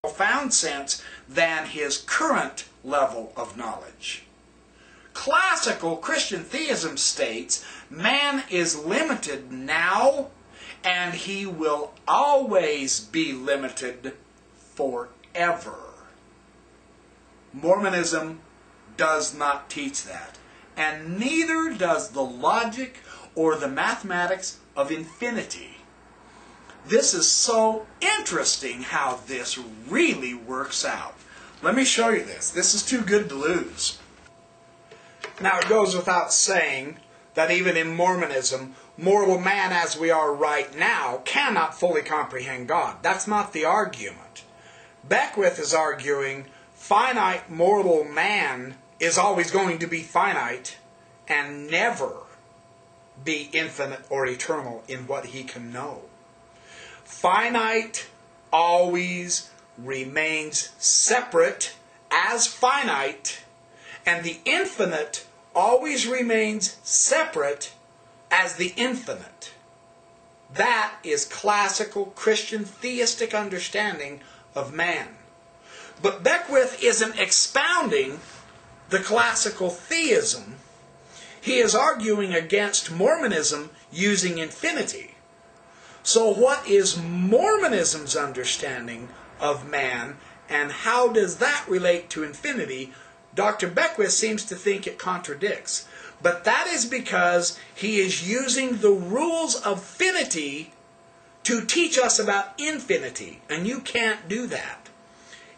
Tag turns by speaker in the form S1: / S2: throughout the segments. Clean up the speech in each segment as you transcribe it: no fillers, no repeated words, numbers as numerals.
S1: profound sense than his current level of knowledge. Classical Christian theism states man is limited now and he will always be limited forever. Mormonism does not teach that, and neither does the logic or the mathematics of infinity. This is so interesting how this really works out. Let me show you this. This is too good to lose. Now, it goes without saying that even in Mormonism, mortal man as we are right now cannot fully comprehend God. That's not the argument. Beckwith is arguing finite mortal man is always going to be finite and never be infinite or eternal in what he can know. Finite always remains separate as finite, and the infinite always remains separate as the infinite. That is classical Christian theistic understanding of man. But Beckwith isn't expounding the classical theism. He is arguing against Mormonism using infinity. So what is Mormonism's understanding of man, and how does that relate to infinity? Dr. Beckwith seems to think it contradicts. But that is because he is using the rules of finity to teach us about infinity, and you can't do that.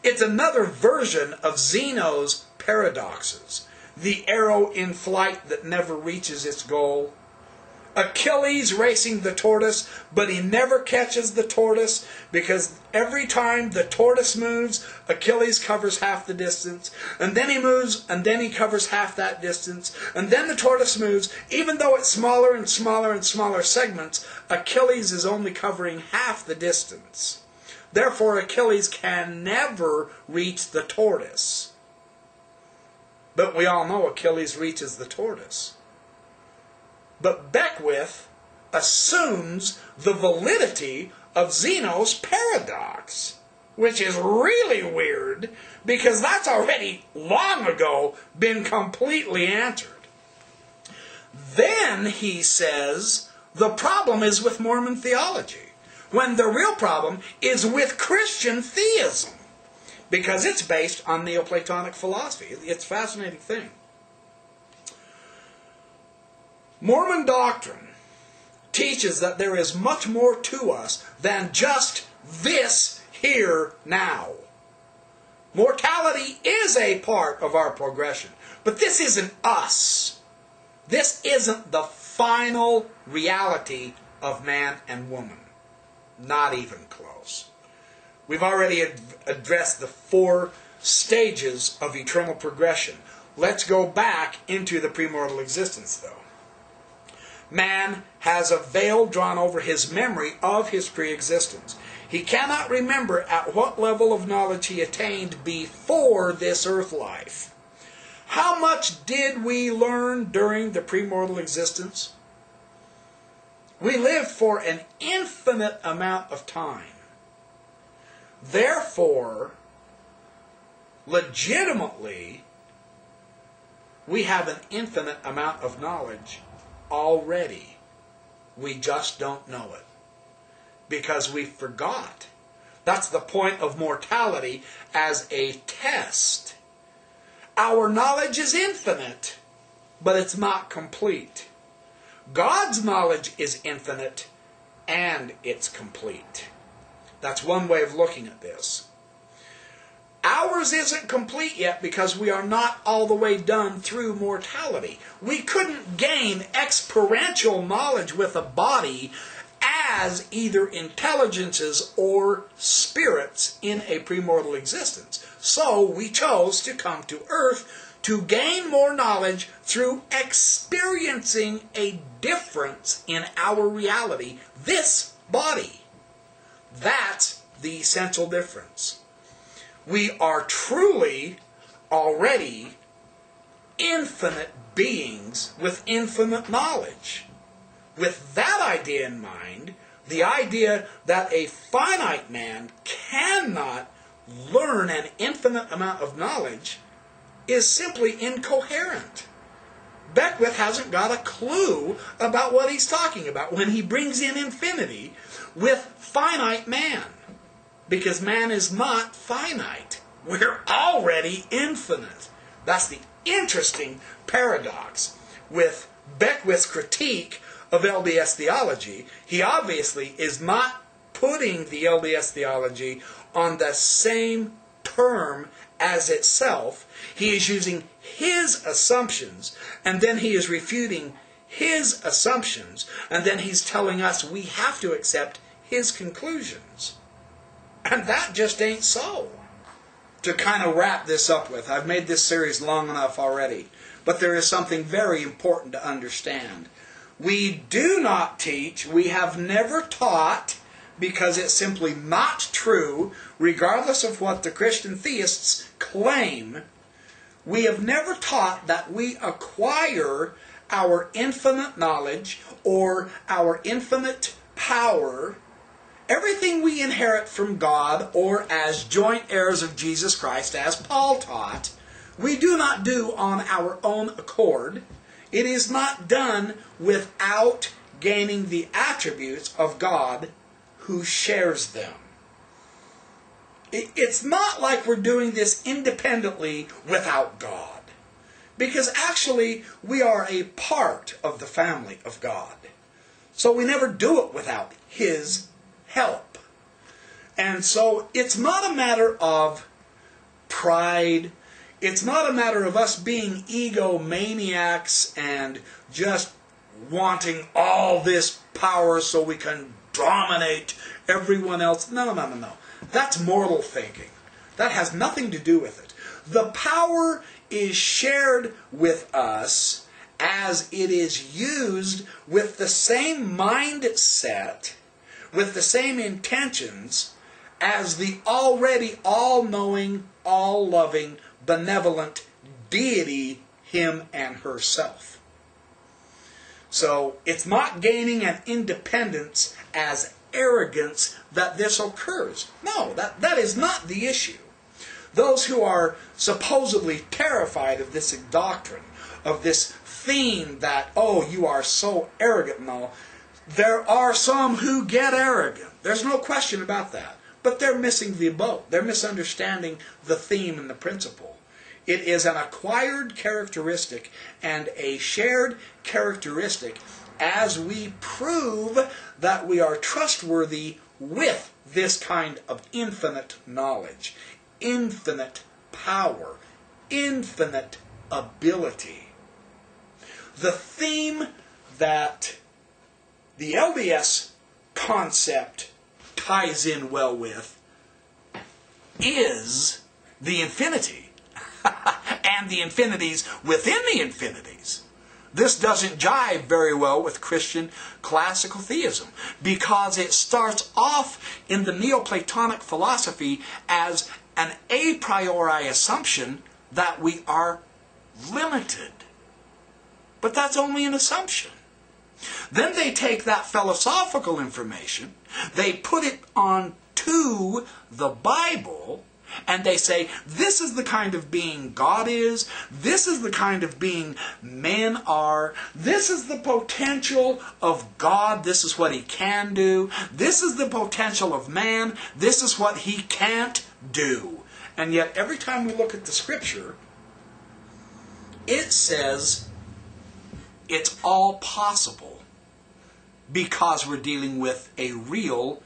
S1: It's another version of Zeno's paradoxes. The arrow in flight that never reaches its goal. Achilles racing the tortoise, but he never catches the tortoise because every time the tortoise moves, Achilles covers half the distance, and then he moves, and then he covers half that distance, and then the tortoise moves. Even though it's smaller and smaller and smaller segments, Achilles is only covering half the distance. Therefore, Achilles can never reach the tortoise. But we all know Achilles reaches the tortoise. But Beckwith assumes the validity of Zeno's paradox, which is really weird because that's already long ago been completely answered. Then he says the problem is with Mormon theology, when the real problem is with Christian theism, because it's based on Neoplatonic philosophy. It's a fascinating thing. Mormon doctrine teaches that there is much more to us than just this here now. Mortality is a part of our progression, but this isn't us. This isn't the final reality of man and woman. Not even close. We've already addressed the 4 stages of eternal progression. Let's go back into the premortal existence, though. Man has a veil drawn over his memory of his pre-existence. He cannot remember at what level of knowledge he attained before this earth life. How much did we learn during the premortal existence? We lived for an infinite amount of time. Therefore, legitimately, we have an infinite amount of knowledge already. We just don't know it because we forgot. That's the point of mortality as a test. Our knowledge is infinite, but it's not complete. God's knowledge is infinite and it's complete. That's one way of looking at this. Ours isn't complete yet because we are not all the way done through mortality. We couldn't gain experiential knowledge with a body as either intelligences or spirits in a premortal existence. So we chose to come to earth to gain more knowledge through experiencing a difference in our reality, this body. That's the essential difference. We are truly already infinite beings with infinite knowledge. With that idea in mind, the idea that a finite man cannot learn an infinite amount of knowledge is simply incoherent. Beckwith hasn't got a clue about what he's talking about when he brings in infinity with finite man. Because man is not finite. We're already infinite. That's the interesting paradox with Beckwith's critique of LDS theology. He obviously is not putting the LDS theology on the same term as itself. He is using his assumptions, and then he is refuting his assumptions, and then he's telling us we have to accept his conclusions. And that just ain't so. To kind of wrap this up with, I've made this series long enough already, but there is something very important to understand. We do not teach, we have never taught, because it's simply not true, regardless of what the Christian theists claim, we have never taught that we acquire our infinite knowledge or our infinite power, everything we inherit from God or as joint heirs of Jesus Christ, as Paul taught, we do not do on our own accord. It is not done without gaining the attributes of God who shares them. It's not like we're doing this independently without God. Because actually, we are a part of the family of God. So we never do it without His help. And so it's not a matter of pride. It's not a matter of us being egomaniacs and just wanting all this power so we can dominate everyone else. No. That's mortal thinking. That has nothing to do with it. The power is shared with us as it is used with the same mindset, with the same intentions as the already all-knowing, all-loving, benevolent deity, Him and herself. So it's not gaining an independence as arrogance that this occurs. No, that is not the issue. Those who are supposedly terrified of this doctrine, of this theme that, oh, you are so arrogant and all, there are some who get arrogant. There's no question about that. But they're missing the boat. They're misunderstanding the theme and the principle. It is an acquired characteristic and a shared characteristic as we prove that we are trustworthy with this kind of infinite knowledge, infinite power, infinite ability. The theme that the LDS concept ties in well with is the infinity and the infinities within the infinities. This doesn't jive very well with Christian classical theism because it starts off in the Neoplatonic philosophy as an a priori assumption that we are limited. But that's only an assumption. Then they take that philosophical information, they put it onto the Bible, and they say, this is the kind of being God is, this is the kind of being men are, this is the potential of God, this is what He can do, this is the potential of man, this is what he can't do. And yet every time we look at the Scripture, it says it's all possible because we're dealing with a real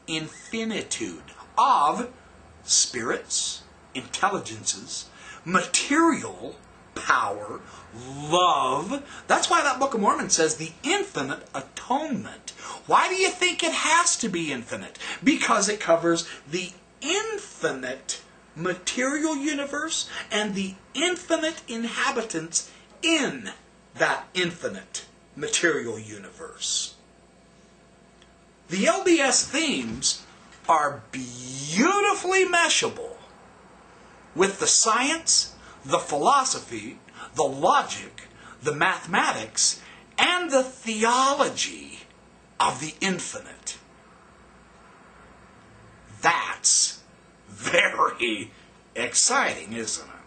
S1: infinitude of spirits, intelligences, material power, love. That's why that Book of Mormon says the infinite atonement. Why do you think it has to be infinite? Because it covers the infinite material universe and the infinite inhabitants in that infinite material universe. The LDS themes are beautifully meshable with the science, the philosophy, the logic, the mathematics, and the theology of the infinite. That's very exciting, isn't it?